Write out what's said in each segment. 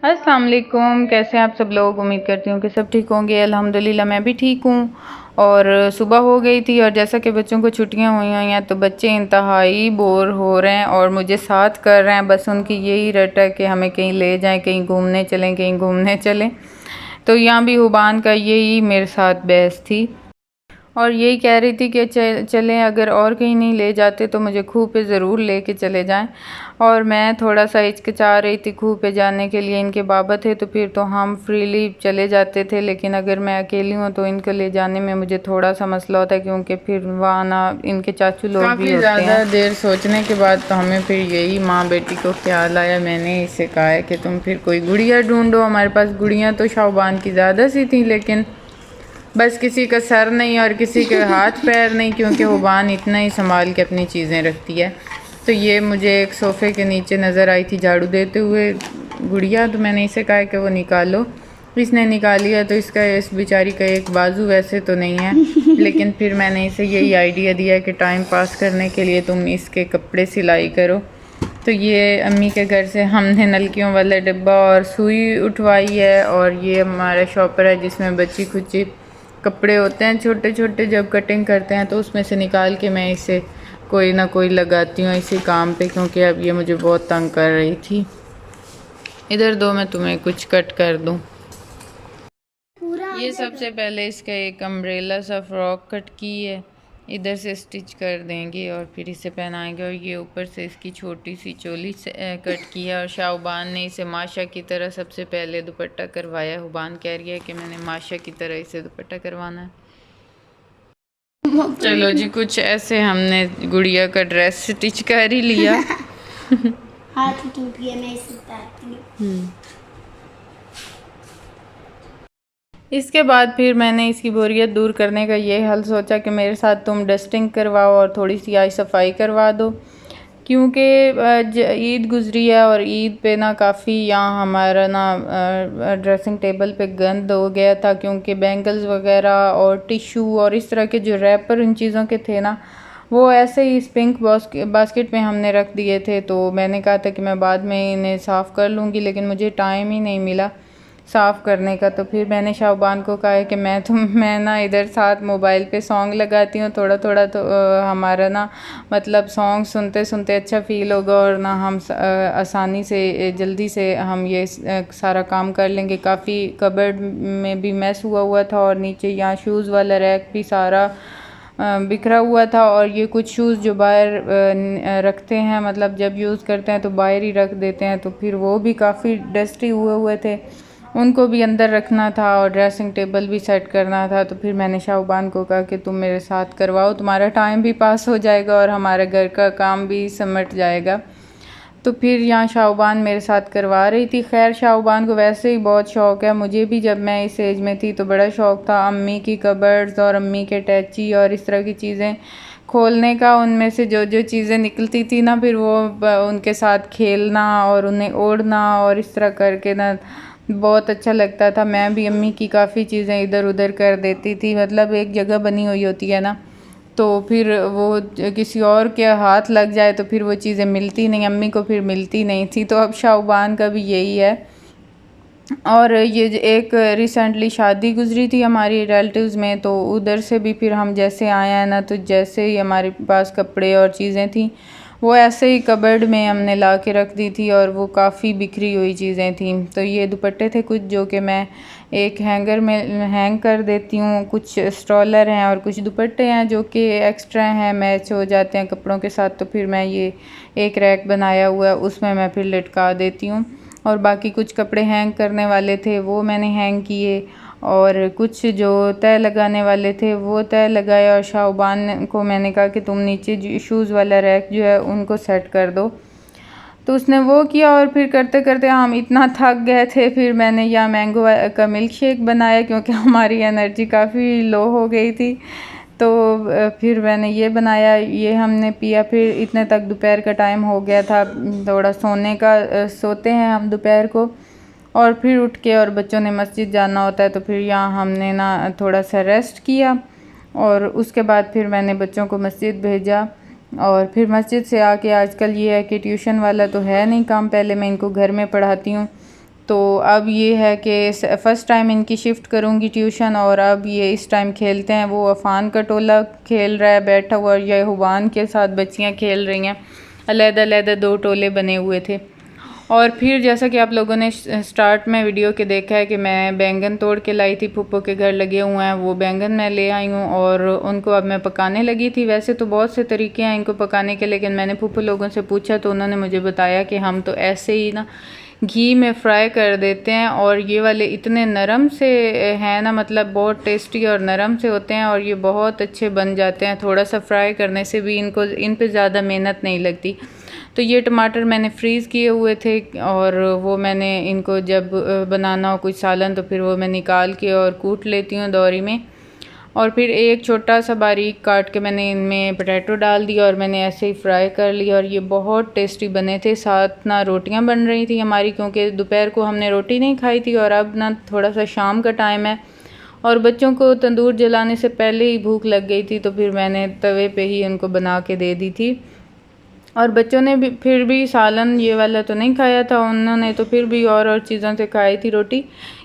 अस्सलाम वालेकुम। कैसे हैं आप सब लोग? उम्मीद करती हूँ कि सब ठीक होंगे। अल्हम्दुलिल्लाह मैं भी ठीक हूँ। और सुबह हो गई थी और जैसा कि बच्चों को छुट्टियाँ हुई हैं तो बच्चे इंतहाई बोर हो रहे हैं और मुझे साथ कर रहे हैं। बस उनकी यही रट है कि हमें कहीं ले जाएं, कहीं घूमने चलें, कहीं घूमने चलें। तो यहाँ भी हुबान का यही मेरे साथ बहस थी और यही कह रही थी कि चलें, अगर और कहीं नहीं ले जाते तो मुझे खूह पे ज़रूर लेके चले जाएं। और मैं थोड़ा सा हिचकिचा रही थी खूह पे जाने के लिए। इनके बाबा थे तो फिर तो हम फ्रीली चले जाते थे, लेकिन अगर मैं अकेली हूँ तो इनको ले जाने में मुझे थोड़ा सा मसला होता है, क्योंकि फिर वहाँ ना इनके चाचू लोग भी होते हैं। ज़्यादा देर सोचने के बाद तो हमें फिर यही माँ बेटी को ख्याल आया। मैंने इससे कहा है कि तुम फिर कोई गुड़िया ढूंढो। हमारे पास गुड़ियाँ तो शाहबान की ज़्यादा सी थी, लेकिन बस किसी का सर नहीं और किसी के हाथ पैर नहीं, क्योंकि हुबान इतना ही संभाल के अपनी चीज़ें रखती है। तो ये मुझे एक सोफ़े के नीचे नज़र आई थी झाड़ू देते हुए गुड़िया, तो मैंने इसे कहा कि वो निकालो। इसने निकाली है। तो इसका, इस बेचारी का एक बाजू वैसे तो नहीं है, लेकिन फिर मैंने इसे यही आइडिया दिया कि टाइम पास करने के लिए तुम इसके कपड़े सिलाई करो। तो ये अम्मी के घर से हमने नलकियों वाला डिब्बा और सुई उठवाई है, और ये हमारा शॉपर है जिसमें बच्ची खुच्ची कपड़े होते हैं छोटे छोटे। जब कटिंग करते हैं तो उसमें से निकाल के मैं इसे कोई ना कोई लगाती हूँ इसी काम पे, क्योंकि अब ये मुझे बहुत तंग कर रही थी। इधर दो, मैं तुम्हें कुछ कट कर दूँ। ये सबसे पहले इसका एक अम्ब्रेला सा फ्रॉक कट की है, इधर से स्टिच कर देंगे और फिर इसे पहनाएंगे। और ये ऊपर से इसकी छोटी सी चोली से कट की है। और शाहबान ने इसे माशा की तरह सबसे पहले दुपट्टा करवाया। हुबान कह रही है कि मैंने माशा की तरह इसे दुपट्टा करवाना है। चलो जी, कुछ ऐसे हमने गुड़िया का ड्रेस स्टिच कर ही लिया। हाथ टूट गया, मैं इसे उतारती हूँ। इसके बाद फिर मैंने इसकी बोरियत दूर करने का ये हल सोचा कि मेरे साथ तुम डस्टिंग करवाओ और थोड़ी सी आई सफाई करवा दो, क्योंकि ईद गुजरी है और ईद पे ना काफ़ी यहाँ हमारा ना ड्रेसिंग टेबल पे गंद हो गया था, क्योंकि बैंगल्स वगैरह और टिशू और इस तरह के जो रैपर इन चीज़ों के थे ना, वो ऐसे ही इस पिंक बास्केट में हमने रख दिए थे। तो मैंने कहा था कि मैं बाद में इन्हें साफ़ कर लूँगी, लेकिन मुझे टाइम ही नहीं मिला साफ़ करने का। तो फिर मैंने शाहबान को कहा है कि मैं ना इधर साथ मोबाइल पे सॉन्ग लगाती हूँ थोड़ा थोड़ा, तो हमारा ना मतलब सॉन्ग सुनते सुनते अच्छा फ़ील होगा और ना हम आसानी से जल्दी से हम ये सारा काम कर लेंगे। काफ़ी कबर्ड में भी मैस हुआ हुआ था और नीचे यहाँ शूज़ वाला रैक भी सारा बिखरा हुआ था। और ये कुछ शूज़ जो बाहर रखते हैं, मतलब जब यूज़ करते हैं तो बाहर ही रख देते हैं, तो फिर वो भी काफ़ी डस्टी हुए हुए थे, उनको भी अंदर रखना था और ड्रेसिंग टेबल भी सेट करना था। तो फिर मैंने शाहबान को कहा कि तुम मेरे साथ करवाओ, तुम्हारा टाइम भी पास हो जाएगा और हमारे घर का काम भी सिमट जाएगा। तो फिर यहाँ शाहबान मेरे साथ करवा रही थी। खैर शाहबान को वैसे ही बहुत शौक़ है, मुझे भी जब मैं इस एज में थी तो बड़ा शौक़ था अम्मी की कबर्ड्स और अम्मी के टैची और इस तरह की चीज़ें खोलने का। उनमें से जो जो चीज़ें निकलती थी ना, फिर वो उनके साथ खेलना और उन्हें ओढ़ना और इस तरह करके ना बहुत अच्छा लगता था। मैं भी अम्मी की काफ़ी चीज़ें इधर उधर कर देती थी, मतलब एक जगह बनी हुई होती है ना, तो फिर वो किसी और के हाथ लग जाए तो फिर वो चीज़ें मिलती नहीं, अम्मी को फिर मिलती नहीं थी। तो अब शाहबान का भी यही है। और ये एक रिसेंटली शादी गुजरी थी हमारी रिलेटिव्स में, तो उधर से भी फिर हम जैसे आए हैं ना, तो जैसे ही हमारे पास कपड़े और चीज़ें थी वो ऐसे ही कबर्ड में हमने ला के रख दी थी और वो काफ़ी बिखरी हुई चीज़ें थी। तो ये दुपट्टे थे कुछ जो कि मैं एक हैंगर में हैंग कर देती हूँ, कुछ स्ट्रॉलर हैं और कुछ दुपट्टे हैं जो कि एक्स्ट्रा हैं, मैच हो जाते हैं कपड़ों के साथ। तो फिर मैं ये एक रैक बनाया हुआ है, उसमें मैं फिर लटका देती हूँ। और बाकी कुछ कपड़े हैंग करने वाले थे वो मैंने हैंग किए, और कुछ जो तय लगाने वाले थे वो तय लगाए। और शाहबान को मैंने कहा कि तुम नीचे शूज़ वाला रैक जो है उनको सेट कर दो, तो उसने वो किया। और फिर करते करते हम इतना थक गए थे, फिर मैंने यहाँ मैंगो का मिल्क शेक बनाया, क्योंकि हमारी एनर्जी काफ़ी लो हो गई थी। तो फिर मैंने ये बनाया, ये हमने पिया। फिर इतने तक दोपहर का टाइम हो गया था, थोड़ा सोने का, सोते हैं हम दोपहर को। और फिर उठ के, और बच्चों ने मस्जिद जाना होता है, तो फिर यहाँ हमने ना थोड़ा सा रेस्ट किया। और उसके बाद फिर मैंने बच्चों को मस्जिद भेजा। और फिर मस्जिद से आके, आजकल ये है कि ट्यूशन वाला तो है नहीं काम, पहले मैं इनको घर में पढ़ाती हूँ, तो अब ये है कि फ़र्स्ट टाइम इनकी शिफ्ट करूँगी ट्यूशन, और अब ये इस टाइम खेलते हैं। वो अफ़ान का टोला खेल रहा है बैठा हुआ, और ये हुबान के साथ बच्चियाँ खेल रही हैं। अलग-अलग 2 टोले बने हुए थे। और फिर जैसा कि आप लोगों ने स्टार्ट में वीडियो के देखा है कि मैं बैंगन तोड़ के लाई थी, फूफो के घर लगे हुए हैं, वो बैंगन मैं ले आई हूँ और उनको अब मैं पकाने लगी थी। वैसे तो बहुत से तरीके हैं इनको पकाने के, लेकिन मैंने फूफो लोगों से पूछा तो उन्होंने मुझे बताया कि हम तो ऐसे ही ना घी में फ्राई कर देते हैं, और ये वाले इतने नरम से हैं ना, मतलब बहुत टेस्टी और नरम से होते हैं, और ये बहुत अच्छे बन जाते हैं। थोड़ा सा फ्राई करने से भी इन पे ज़्यादा मेहनत नहीं लगती। तो ये टमाटर मैंने फ्रीज़ किए हुए थे, और वो मैंने इनको जब बनाना हो कुछ सालन तो फिर वो मैं निकाल के और कूट लेती हूँ दौरी में। और फिर एक छोटा सा बारीक काट के मैंने इनमें पोटैटो डाल दिया, और मैंने ऐसे ही फ्राई कर लिया, और ये बहुत टेस्टी बने थे। साथ ना रोटियां बन रही थी हमारी, क्योंकि दोपहर को हमने रोटी नहीं खाई थी, और अब ना थोड़ा सा शाम का टाइम है, और बच्चों को तंदूर जलाने से पहले ही भूख लग गई थी, तो फिर मैंने तवे पे ही उनको बना के दे दी थी। और बच्चों ने भी फिर भी सालन ये वाला तो नहीं खाया था, उन्होंने तो फिर भी और चीज़ों से खाई थी रोटी,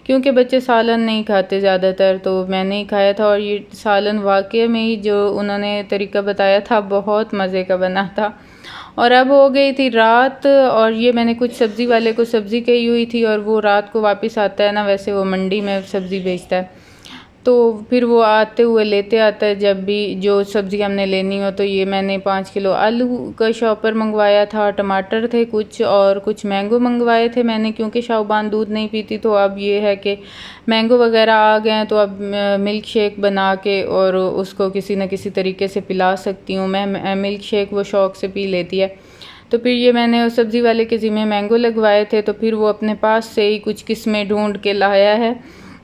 क्योंकि बच्चे सालन नहीं खाते ज़्यादातर, तो मैंने ही खाया था। और ये सालन वाकई में ही जो उन्होंने तरीका बताया था बहुत मज़े का बना था। और अब हो गई थी रात, और ये मैंने कुछ सब्ज़ी वाले को सब्ज़ी कही हुई थी, और वो रात को वापस आता है ना, वैसे वो मंडी में सब्ज़ी बेचता है, तो फिर वो आते हुए लेते आता है जब भी जो सब्ज़ी हमने लेनी हो। तो ये मैंने 5 किलो आलू का शॉपर मंगवाया था, टमाटर थे कुछ, और कुछ मैंगो मंगवाए थे मैंने, क्योंकि शाहबान दूध नहीं पीती। तो अब ये है कि मैंगो वगैरह आ गए हैं, तो अब मिल्क शेक बना के और उसको किसी न किसी तरीके से पिला सकती हूँ मैं। मिल्क शेक वो शौक़ से पी लेती है। तो फिर ये मैंने उस सब्ज़ी वाले के ज़िम्मे मैंगो लगवाए थे, तो फिर वो अपने पास से ही कुछ किस्में ढूंढ के लाया है,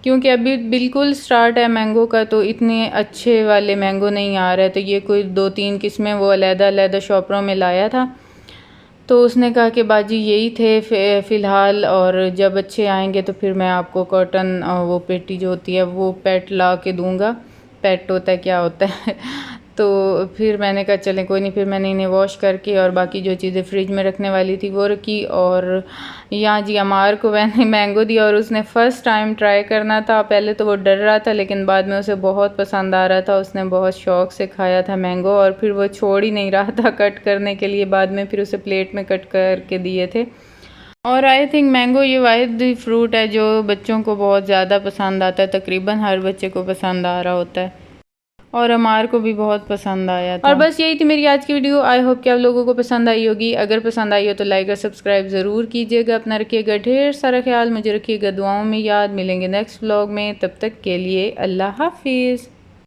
क्योंकि अभी बिल्कुल स्टार्ट है मैंगो का, तो इतने अच्छे वाले मैंगो नहीं आ रहे। तो ये कोई 2-3 किस्में वो अलग-अलग शॉपरों में लाया था, तो उसने कहा कि बाजी यही थे फ़िलहाल, और जब अच्छे आएंगे तो फिर मैं आपको कॉटन वो पेटी जो होती है वो पेट ला के दूँगा। पेट होता है क्या होता है तो फिर मैंने कहा चलें कोई नहीं। फिर मैंने इन्हें वॉश करके और बाकी जो चीज़ें फ्रिज में रखने वाली थी वो रखी। और यहाँ जी अमार को मैंने मैंगो दिया, और उसने फ़र्स्ट टाइम ट्राई करना था। पहले तो वो डर रहा था, लेकिन बाद में उसे बहुत पसंद आ रहा था। उसने बहुत शौक़ से खाया था मैंगो, और फिर वो छोड़ ही नहीं रहा था कट करने के लिए। बाद में फिर उसे प्लेट में कट करके दिए थे। और आई थिंक मैंगो ये वाहिद फ्रूट है जो बच्चों को बहुत ज़्यादा पसंद आता है, तकरीबन हर बच्चे को पसंद आ रहा होता है, और अमार को भी बहुत पसंद आया था। और बस यही थी मेरी आज की वीडियो। आई होप कि आप लोगों को पसंद आई होगी। अगर पसंद आई हो तो लाइक और सब्सक्राइब ज़रूर कीजिएगा। अपना रखिएगा ढेर सारा ख्याल, मुझे रखिएगा दुआओं में याद। मिलेंगे नेक्स्ट व्लॉग में, तब तक के लिए अल्लाह हाफिज़।